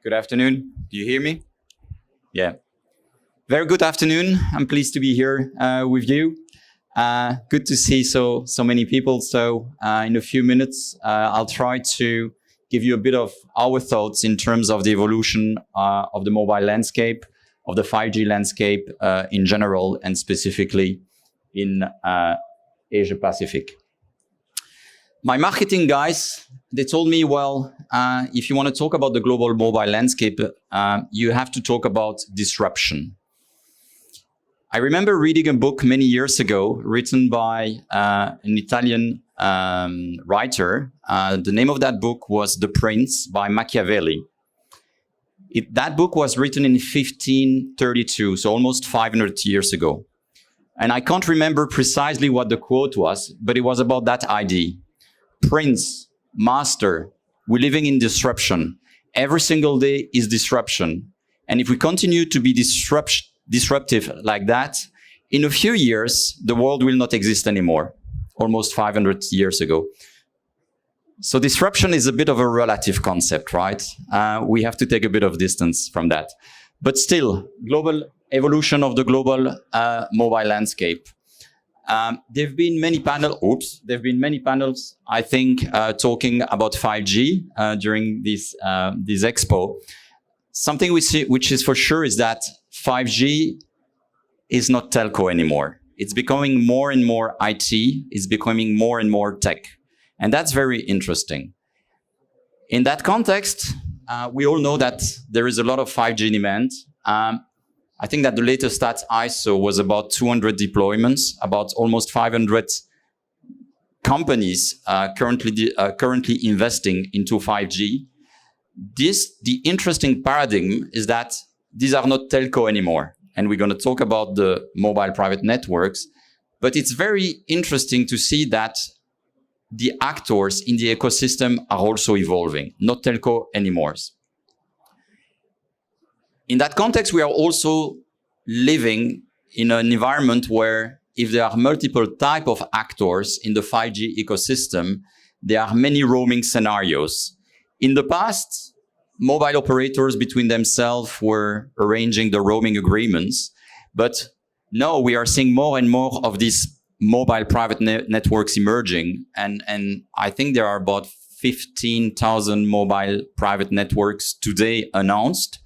Good afternoon. Do you hear me? Yeah. Very good afternoon. I'm pleased to be here with you. Good to see so many people. So in a few minutes, I'll try to give you a bit of our thoughts in terms of the evolution of the mobile landscape, of the 5G landscape in general, and specifically in Asia Pacific. My marketing guys, they told me, well, if you want to talk about the global mobile landscape, you have to talk about disruption. I remember reading a book many years ago written by an Italian writer. The name of that book was The Prince by Machiavelli. That book was written in 1532, so almost 500 years ago. And I can't remember precisely what the quote was, but it was about that idea. Prince, master, we're living in disruption. Every single day is disruption. And if we continue to be disruptive like that, in a few years, the world will not exist anymore, almost 500 years ago. So disruption is a bit of a relative concept, right? We have to take a bit of distance from that. But still, global evolution of the global mobile landscape. There've been many panels, I think, talking about 5G during this expo. Something we see, which is for sure, is that 5G is not telco anymore. It's becoming more and more IT, it's becoming more and more tech. And that's very interesting. In that context, we all know that there is a lot of 5G demand. I think that the latest stats I saw was about 200 deployments, about almost 500 companies currently investing into 5G. The interesting paradigm is that these are not telco anymore. And we're going to talk about the mobile private networks. But it's very interesting to see that the actors in the ecosystem are also evolving, not telco anymore. In that context, we are also living in an environment where if there are multiple types of actors in the 5G ecosystem, there are many roaming scenarios. In the past, mobile operators between themselves were arranging the roaming agreements. But now we are seeing more and more of these mobile private networks emerging. And I think there are about 15,000 mobile private networks today announced.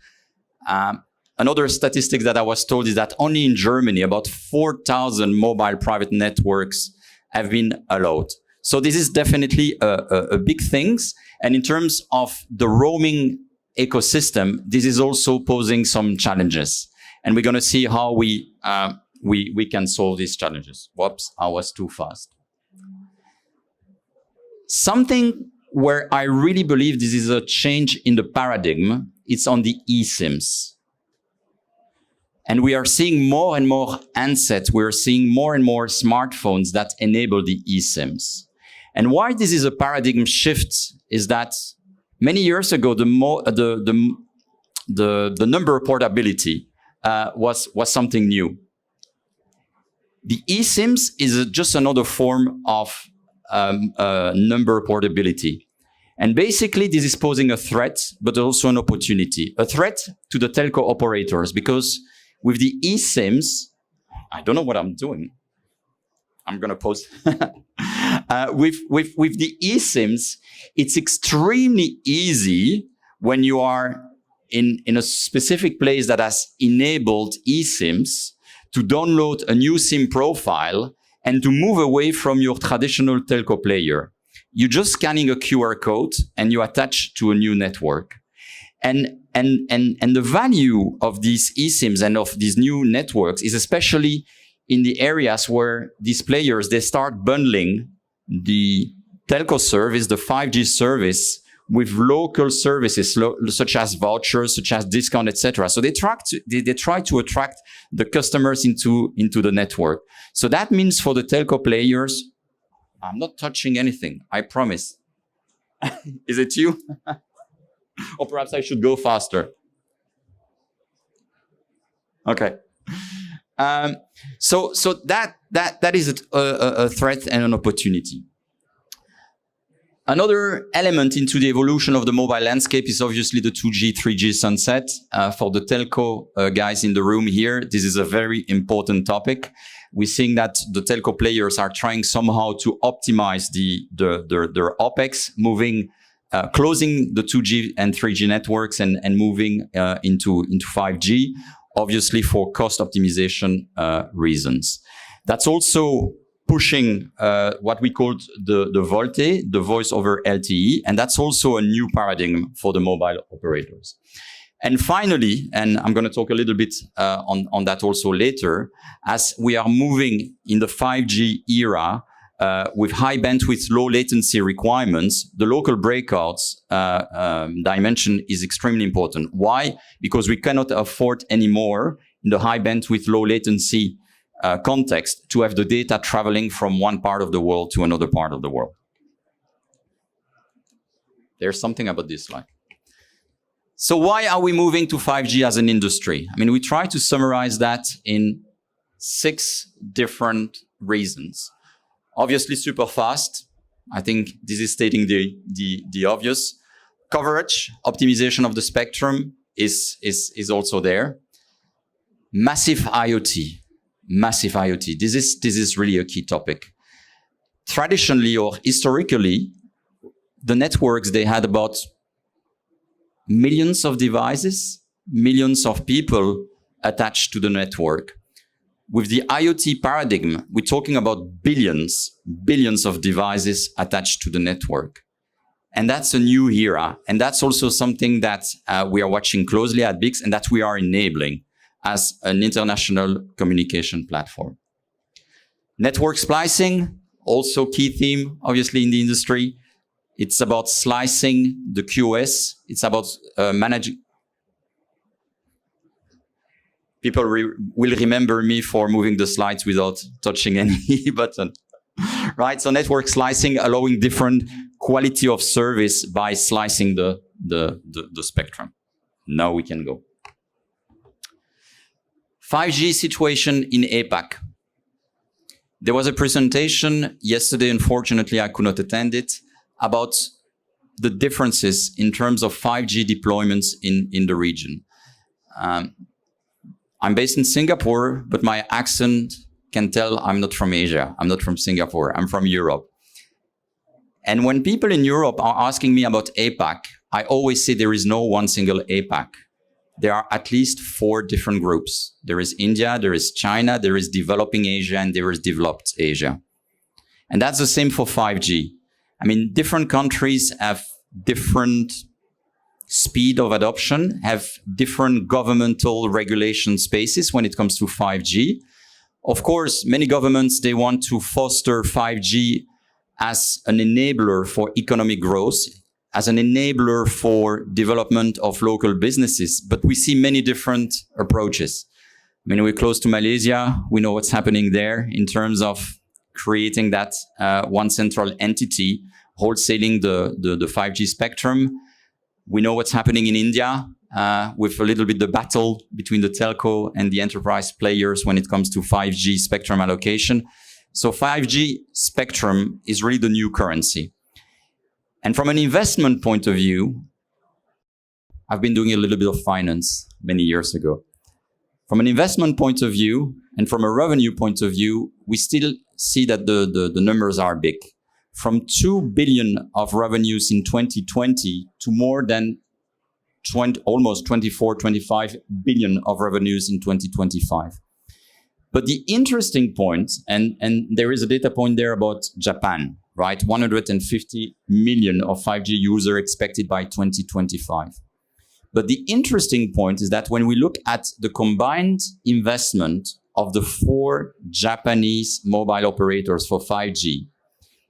Another statistic that I was told is that only in Germany, about 4,000 mobile private networks have been allowed. So this is definitely a big thing. And in terms of the roaming ecosystem, this is also posing some challenges. And we're going to see how we can solve these challenges. Whoops, I was too fast. Something where I really believe this is a change in the paradigm, it's on the eSIMs. And we are seeing more and more handsets, we're seeing more and more smartphones that enable the eSIMs. And why this is a paradigm shift is that many years ago, the number portability was something new. The eSIMs is just another form of number portability. And basically, this is posing a threat, but also an opportunity. A threat to the telco operators, because with the eSIMs, I don't know what I'm doing. I'm going to pause. With the eSIMs, it's extremely easy when you are in a specific place that has enabled eSIMs to download a new SIM profile and to move away from your traditional telco player. You're just scanning a QR code and you attach to a new network. And the value of these eSIMs and of these new networks is especially in the areas where these players, they start bundling the telco service, the 5G service, with local services such as vouchers, such as discount, etc. So they try to attract the customers into the network. So that means for the telco players, I'm not touching anything, I promise. Is it you? Or perhaps I should go faster. Okay. So that is a threat and an opportunity. Another element into the evolution of the mobile landscape is obviously the 2G, 3G sunset. For the telco guys in the room here, this is a very important topic. We're seeing that the telco players are trying somehow to optimize their OPEX, closing the 2G and 3G networks and moving into 5G, obviously for cost optimization reasons. That's also pushing what we called the VoLTE, the voice over LTE, and that's also a new paradigm for the mobile operators. And finally, and I'm going to talk a little bit on that also later, as we are moving in the 5G era with high bandwidth, low latency requirements, the local breakouts dimension is extremely important. Why? Because we cannot afford anymore in the high bandwidth, low latency context to have the data traveling from one part of the world to another part of the world. There's something about this slide. So why are we moving to 5G as an industry? I mean, we try to summarize that in 6 different reasons. Obviously, super fast. I think this is stating the obvious. Coverage, optimization of the spectrum is also there. Massive IoT. Massive IoT. This is really a key topic. Traditionally or historically, the networks, they had about millions of devices, millions of people attached to the network. With the IoT paradigm, we're talking about billions of devices attached to the network. And that's a new era. And that's also something that we are watching closely at BICS and that we are enabling as an international communication platform. Network splicing, also key theme, obviously, in the industry. It's about slicing the QoS. It's about managing. People will remember me for moving the slides without touching any button, right? So network slicing, allowing different quality of service by slicing the spectrum. Now we can go. 5G situation in APAC. There was a presentation yesterday, unfortunately I could not attend it, about the differences in terms of 5G deployments in the region. I'm based in Singapore, but my accent can tell I'm not from Asia. I'm not from Singapore. I'm from Europe. And when people in Europe are asking me about APAC, I always say there is no one single APAC. There are at least 4 different groups. There is India, there is China, there is developing Asia, and there is developed Asia. And that's the same for 5G. I mean, different countries have different speed of adoption, have different governmental regulation spaces when it comes to 5G. Of course, many governments, they want to foster 5G as an enabler for economic growth, as an enabler for development of local businesses. But we see many different approaches. I mean, we're close to Malaysia. We know what's happening there in terms of creating that one central entity, wholesaling the 5G spectrum. We know what's happening in India with a little bit the battle between the telco and the enterprise players when it comes to 5G spectrum allocation. So 5G spectrum is really the new currency. And from an investment point of view, I've been doing a little bit of finance many years ago. From an investment point of view and from a revenue point of view, we still see that the numbers are big. From 2 billion of revenues in 2020 to more than almost 24, 25 billion of revenues in 2025. But the interesting point, and there is a data point there about Japan, right? 150 million of 5G users expected by 2025. But the interesting point is that when we look at the combined investment of the 4 Japanese mobile operators for 5G,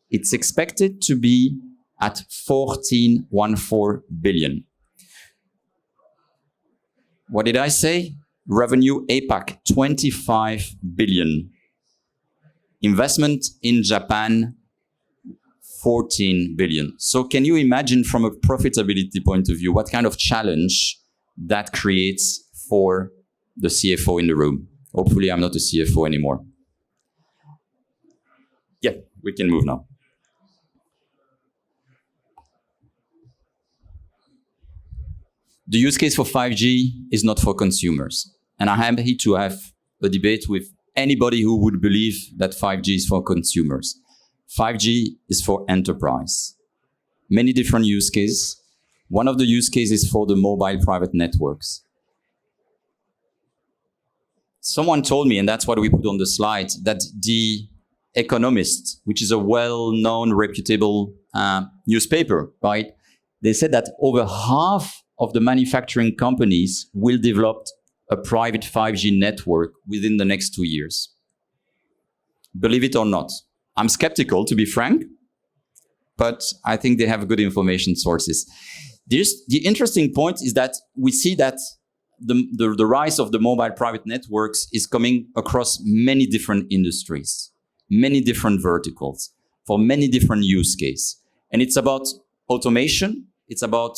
it's expected to be at 14.14 billion. What did I say? Revenue APAC, 25 billion. Investment in Japan, 14 billion. So can you imagine from a profitability point of view, what kind of challenge that creates for the CFO in the room? Hopefully I'm not a CFO anymore. Yeah, we can move now. the use case for 5G is not for consumers. And I'm happy to have a debate with anybody who would believe that 5G is for consumers. 5G is for enterprise. Many different use cases. One of the use cases for the mobile private networks. Someone told me, and that's what we put on the slide, that The Economist, which is a well-known, reputable newspaper, right? They said that over half of the manufacturing companies will develop a private 5G network within the next 2 years. Believe it or not. I'm skeptical, to be frank, but I think they have good information sources. The interesting point is that we see that the rise of the mobile private networks is coming across many different industries, many different verticals, for many different use cases. And it's about automation, it's about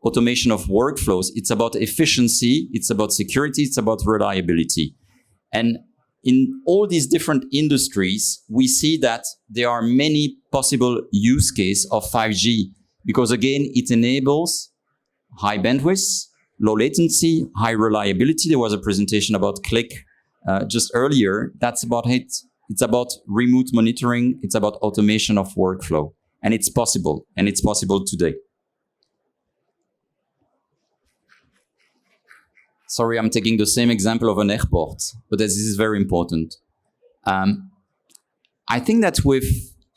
automation of workflows, it's about efficiency, it's about security, it's about reliability. And in all these different industries, we see that there are many possible use cases of 5G, because again, it enables high bandwidth, low latency, high reliability. There was a presentation about Click just earlier. That's about it. It's about remote monitoring. It's about automation of workflow. And it's possible. And it's possible today. Sorry, I'm taking the same example of an airport, but this is very important. I think that with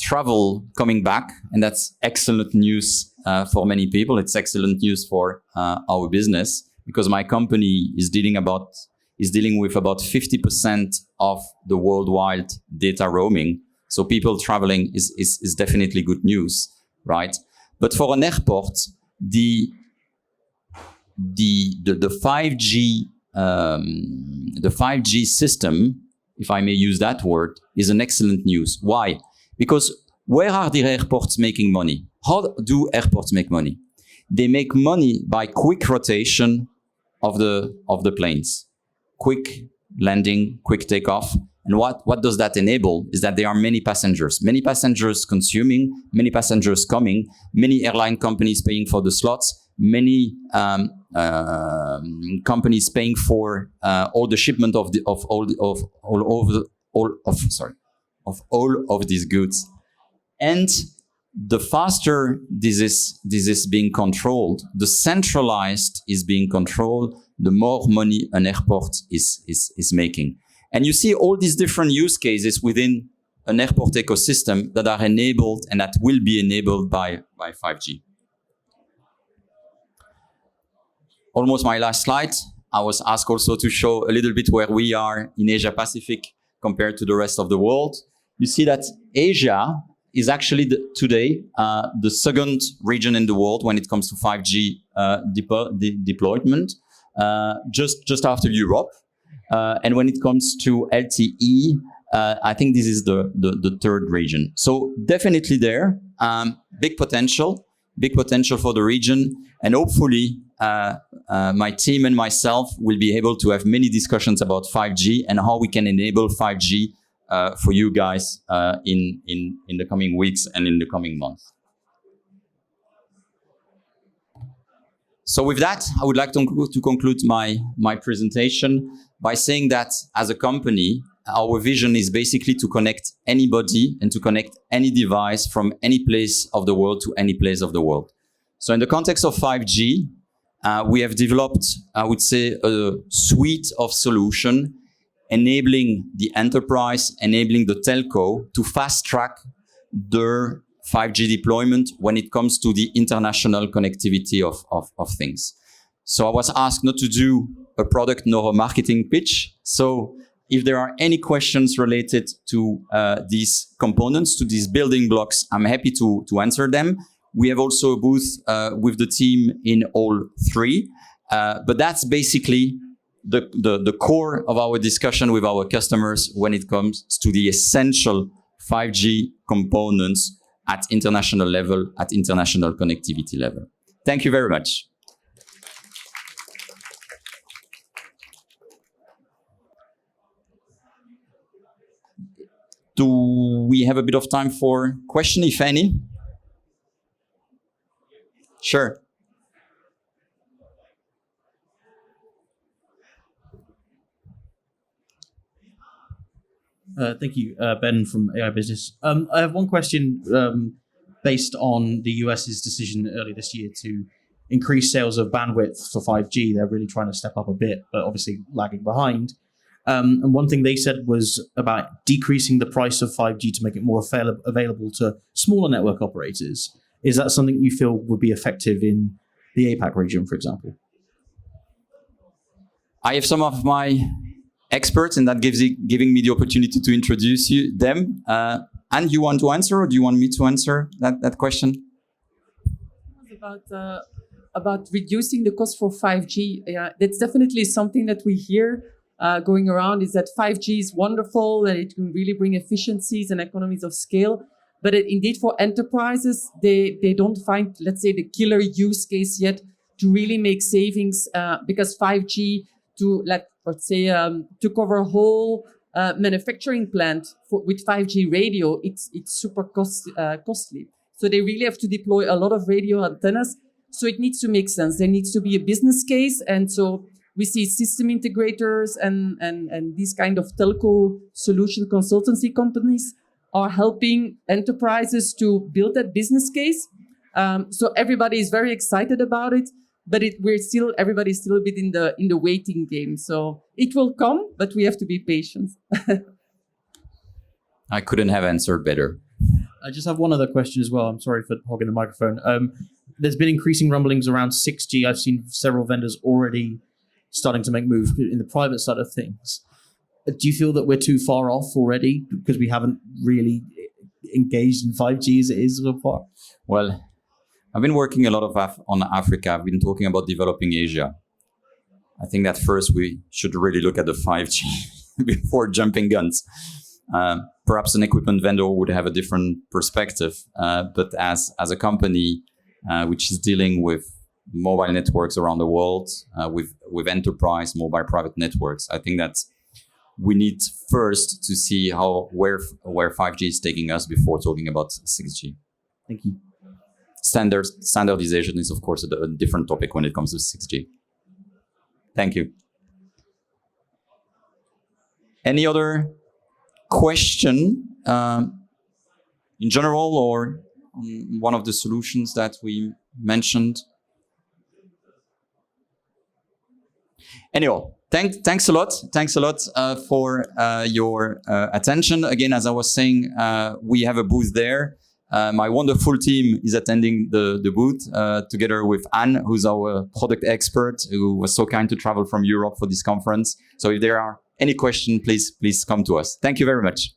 travel coming back, and that's excellent news for many people. It's excellent news for our business, because my company is dealing with about 50% of the worldwide data roaming. So people traveling is definitely good news, right? But for an airport, the 5G system, if I may use that word, is an excellent news. Why? Because where are the airports making money? How do airports make money? They make money by quick rotation of the planes, quick landing, quick takeoff. And what does that enable is that there are many passengers consuming, many passengers coming, many airline companies paying for the slots, many companies paying for all the shipment of all of these goods. And the faster this is being controlled, the centralized is being controlled, the more money an airport is making. And you see all these different use cases within an airport ecosystem that are enabled and that will be enabled by 5G. Almost my last slide. I was asked also to show a little bit where we are in Asia Pacific compared to the rest of the world. You see that Asia is actually today the second region in the world when it comes to 5G deployment, just after Europe. And when it comes to LTE, I think this is the third region. So definitely there, big potential for the region, and hopefully my team and myself will be able to have many discussions about 5G and how we can enable 5G for you guys in the coming weeks and in the coming months. So with that, I would like to conclude my presentation by saying that as a company, our vision is basically to connect anybody and to connect any device from any place of the world to any place of the world. So in the context of 5G, we have developed, I would say, a suite of solutions enabling the enterprise, enabling the telco to fast track their 5G deployment when it comes to the international connectivity of things. So I was asked not to do a product nor a marketing pitch. So if there are any questions related to these components, to these building blocks, I'm happy to answer them. We have also a booth with the team in all three. But that's basically the core of our discussion with our customers when it comes to the essential 5G components at international level, at international connectivity level. Thank you very much. Do we have a bit of time for question, if any? Sure. Thank you, Ben from AI Business. I have one question based on the US's decision earlier this year to increase sales of bandwidth for 5G. They're really trying to step up a bit, but obviously lagging behind. And one thing they said was about decreasing the price of 5G to make it more available to smaller network operators. Is that something you feel would be effective in the APAC region, for example? I have some of my experts, and that giving me the opportunity to introduce them. And you want to answer, or do you want me to answer that question? About reducing the cost for 5G. Yeah, that's definitely something that we hear going around, is that 5G is wonderful, that it can really bring efficiencies and economies of scale. But indeed, for enterprises, they don't find, let's say, the killer use case yet to really make savings, because 5G to cover a whole manufacturing plant with 5G radio, it's super costly. So they really have to deploy a lot of radio antennas. So it needs to make sense. There needs to be a business case. And so we see system integrators and these kind of telco solution consultancy companies are helping enterprises to build that business case. So everybody is very excited about it, but everybody's still a bit in the waiting game. So it will come, but we have to be patient. I couldn't have answered better. I just have one other question as well. I'm sorry for hogging the microphone. There's been increasing rumblings around 6G. I've seen several vendors already starting to make moves in the private side of things. Do you feel that we're too far off already because we haven't really engaged in 5G as it is so far? Well, I've been working a lot on Africa. I've been talking about developing Asia. I think that first we should really look at the 5G before jumping guns. Perhaps an equipment vendor would have a different perspective, but as a company which is dealing with mobile networks around the world, with enterprise mobile private networks, I think that we need first to see where 5G is taking us before talking about 6G. Thank you. Standardization is, of course, a different topic when it comes to 6G. Thank you. Any other question in general or on one of the solutions that we mentioned? Anyway, thanks a lot. Thanks a lot for your attention. Again, as I was saying, we have a booth there. My wonderful team is attending the booth together with Anne, who's our product expert, who was so kind to travel from Europe for this conference. So if there are any questions, please come to us. Thank you very much.